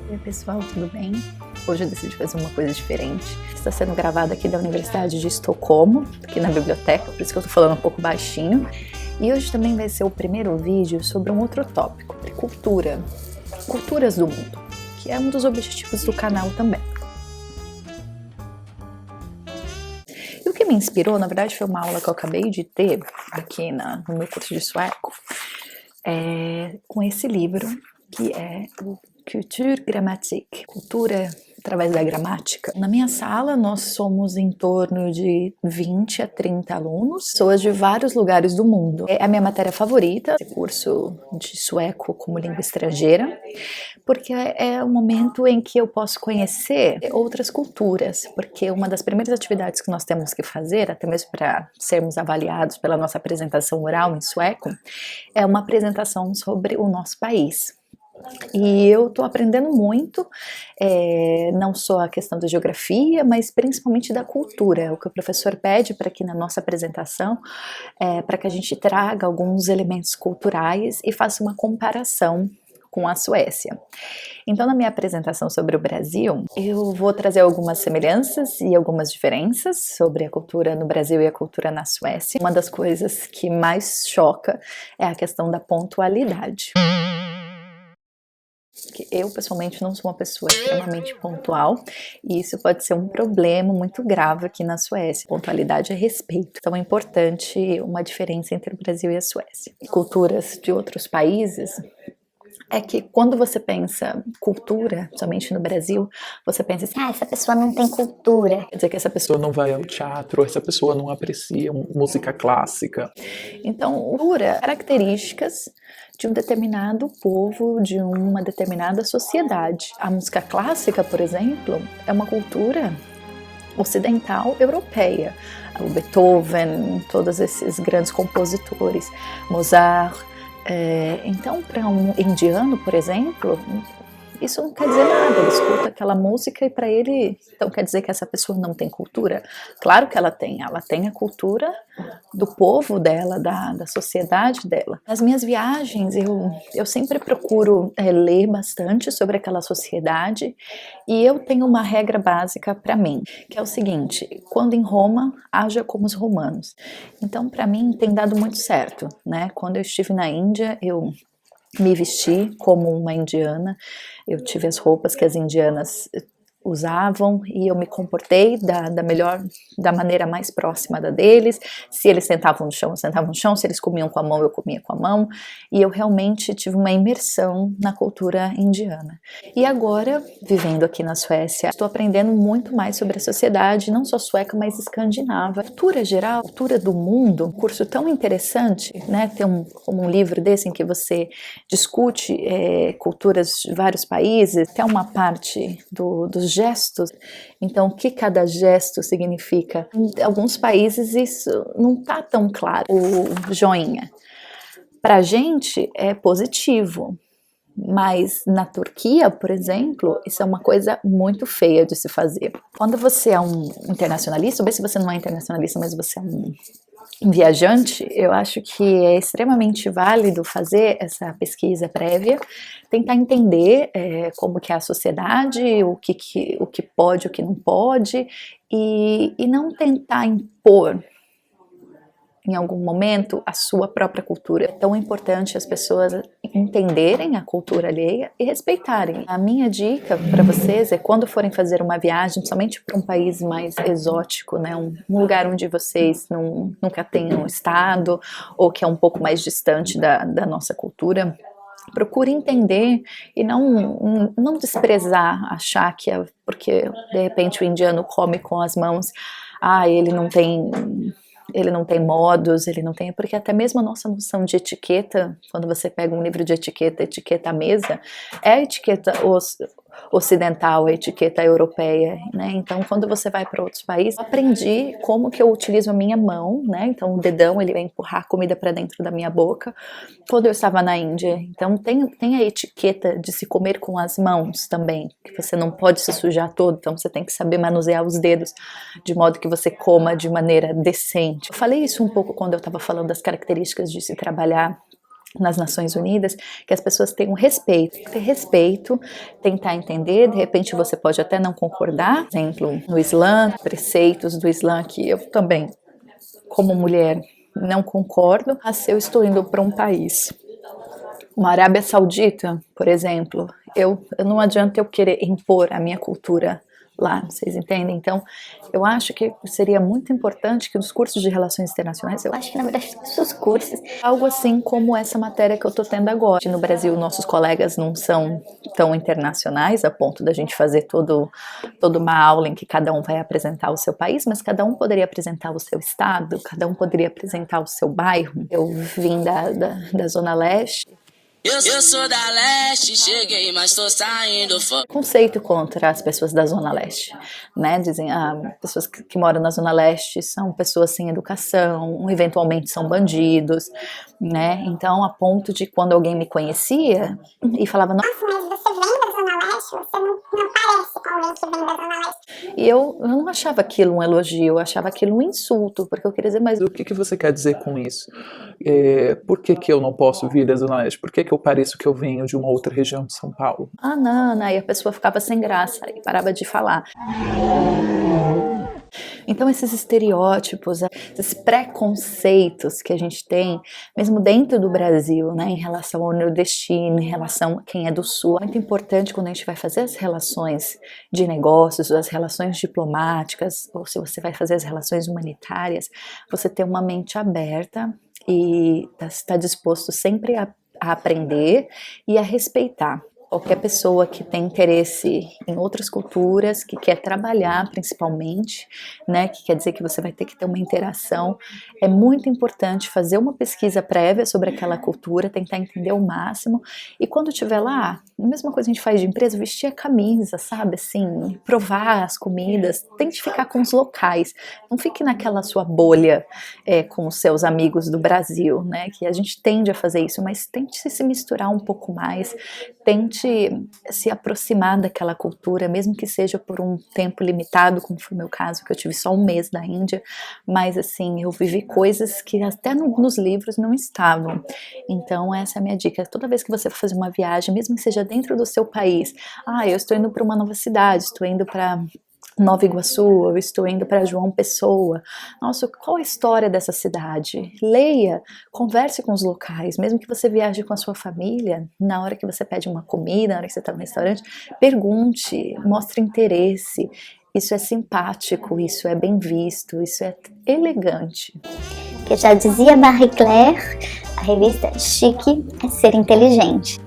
Oi pessoal, tudo bem? Hoje eu decidi fazer uma coisa diferente. Está sendo gravada aqui da Universidade de Estocolmo, aqui na biblioteca, por isso que eu tô falando um pouco baixinho. E hoje também vai ser o primeiro vídeo sobre um outro tópico, cultura, culturas do mundo, que é um dos objetivos do canal também. E o que me inspirou, na verdade, foi uma aula que eu acabei de ter aqui no meu curso de sueco, com esse livro, que é o Kulturgrammatik, cultura através da gramática. Na minha sala nós somos em torno de 20 a 30 alunos, pessoas de vários lugares do mundo. É a minha matéria favorita, esse curso de sueco como língua estrangeira, porque é o momento em que eu posso conhecer outras culturas, porque uma das primeiras atividades que nós temos que fazer, até mesmo para sermos avaliados pela nossa apresentação oral em sueco, é uma apresentação sobre o nosso país. E eu estou aprendendo muito, não só a questão da geografia, mas principalmente da cultura. O que o professor pede para que na nossa apresentação, para que a gente traga alguns elementos culturais e faça uma comparação com a Suécia. Então, na minha apresentação sobre o Brasil, eu vou trazer algumas semelhanças e algumas diferenças sobre a cultura no Brasil e a cultura na Suécia. Uma das coisas que mais choca é a questão da pontualidade. Eu, pessoalmente, não sou uma pessoa extremamente pontual e isso pode ser um problema muito grave aqui na Suécia. Pontualidade é respeito. Então é importante uma diferença entre o Brasil e a Suécia. Culturas de outros países é que quando você pensa cultura, somente no Brasil, você pensa assim, essa pessoa não tem cultura. Quer dizer que essa pessoa não vai ao teatro, essa pessoa não aprecia música clássica. Então, cultura, características de um determinado povo, de uma determinada sociedade. A música clássica, por exemplo, é uma cultura ocidental europeia. O Beethoven, todos esses grandes compositores, Mozart. Então, para um indiano, por exemplo, isso não quer dizer nada, ele escuta aquela música e para ele, então quer dizer que essa pessoa não tem cultura? Claro que ela tem a cultura do povo dela, da sociedade dela. Nas minhas viagens, eu sempre procuro ler bastante sobre aquela sociedade e eu tenho uma regra básica para mim, que é o seguinte, quando em Roma, haja como os romanos. Então, para mim, tem dado muito certo, né? Quando eu estive na Índia, eu me vesti como uma indiana, eu tive as roupas que as indianas usavam e eu me comportei da maneira mais próxima da deles. Se eles sentavam no chão, eu sentava no chão, se eles comiam com a mão, eu comia com a mão, e eu realmente tive uma imersão na cultura indiana. E agora, vivendo aqui na Suécia, estou aprendendo muito mais sobre a sociedade, não só sueca, mas escandinava. Cultura geral, cultura do mundo, um curso tão interessante, né? Ter como um livro desse em que você discute culturas de vários países, tem uma parte dos gestos, então o que cada gesto significa. Em alguns países isso não está tão claro. O joinha, pra gente é positivo, mas na Turquia, por exemplo, isso é uma coisa muito feia de se fazer. Quando você é um internacionalista, ou bem se você não é internacionalista, mas você é um viajante, eu acho que é extremamente válido fazer essa pesquisa prévia, tentar entender como que é a sociedade, o que pode, o que não pode, e não tentar impor em algum momento a sua própria cultura. É tão importante as pessoas entenderem a cultura alheia e respeitarem. A minha dica para vocês é quando forem fazer uma viagem, somente para um país mais exótico, né, um lugar onde vocês nunca tenham estado ou que é um pouco mais distante da nossa cultura, procure entender e não desprezar, achar que é porque de repente o indiano come com as mãos, ele não tem modos, ele não tem... Porque até mesmo a nossa noção de etiqueta, quando você pega um livro de etiqueta à mesa, é a etiqueta ocidental, a etiqueta europeia, né? Então, quando você vai para outros países, eu aprendi como que eu utilizo a minha mão, né? Então, o dedão, ele vai empurrar a comida para dentro da minha boca. Quando eu estava na Índia, então tem a etiqueta de se comer com as mãos também, que você não pode se sujar todo, então você tem que saber manusear os dedos de modo que você coma de maneira decente. Eu falei isso um pouco quando eu estava falando das características de se trabalhar nas Nações Unidas, que as pessoas tenham respeito. Ter respeito, tentar entender, de repente você pode até não concordar. Por exemplo, no Islã, preceitos do Islã que eu também, como mulher, não concordo, mas eu estou indo para um país, uma Arábia Saudita, por exemplo, não adianta eu querer impor a minha cultura lá, vocês entendem? Então, eu acho que seria muito importante que nos cursos de relações internacionais, eu acho que na verdade os cursos, algo assim como essa matéria que eu tô tendo agora. No Brasil, nossos colegas não são tão internacionais a ponto da gente fazer toda uma aula em que cada um vai apresentar o seu país, mas cada um poderia apresentar o seu estado, cada um poderia apresentar o seu bairro. Eu vim da Zona Leste. Eu sou da Leste, cheguei, mas tô saindo fora. Conceito contra as pessoas da Zona Leste, né? Dizem, pessoas que moram na Zona Leste são pessoas sem educação, eventualmente são bandidos, né? Então, a ponto de quando alguém me conhecia e falava, nossa, mas você vem da Zona Leste, você não parece com alguém que vem da Zona Leste. E eu não achava aquilo um elogio, eu achava aquilo um insulto, porque eu queria dizer, mas o que você quer dizer com isso? Por que eu não posso vir da Zona Leste? Por que eu pareço que eu venho de uma outra região de São Paulo? não, aí a pessoa ficava sem graça e parava de falar. Então esses estereótipos, esses preconceitos que a gente tem, mesmo dentro do Brasil, né, em relação ao nordestino, em relação a quem é do sul, é muito importante quando a gente vai fazer as relações de negócios, as relações diplomáticas, ou se você vai fazer as relações humanitárias, você ter uma mente aberta e está disposto sempre a aprender e a respeitar. Qualquer pessoa que tem interesse em outras culturas, que quer trabalhar principalmente, né, que quer dizer que você vai ter que ter uma interação, é muito importante fazer uma pesquisa prévia sobre aquela cultura, tentar entender o máximo, e quando estiver lá, a mesma coisa que a gente faz de empresa, vestir a camisa, sabe, assim, provar as comidas, tente ficar com os locais, não fique naquela sua bolha com os seus amigos do Brasil, né, que a gente tende a fazer isso, mas tente se misturar um pouco mais, tente se aproximar daquela cultura, mesmo que seja por um tempo limitado, como foi o meu caso, que eu tive só um mês na Índia, mas assim, eu vivi coisas que até nos livros não estavam. Então essa é a minha dica, toda vez que você for fazer uma viagem, mesmo que seja dentro do seu país, eu estou indo para uma nova cidade, estou indo para Nova Iguaçu, eu estou indo para João Pessoa. Nossa, qual a história dessa cidade? Leia, converse com os locais, mesmo que você viaje com a sua família, na hora que você pede uma comida, na hora que você está no restaurante, pergunte, mostre interesse. Isso é simpático, isso é bem visto, isso é elegante. Que já dizia Marie Claire, a revista Chique é ser inteligente.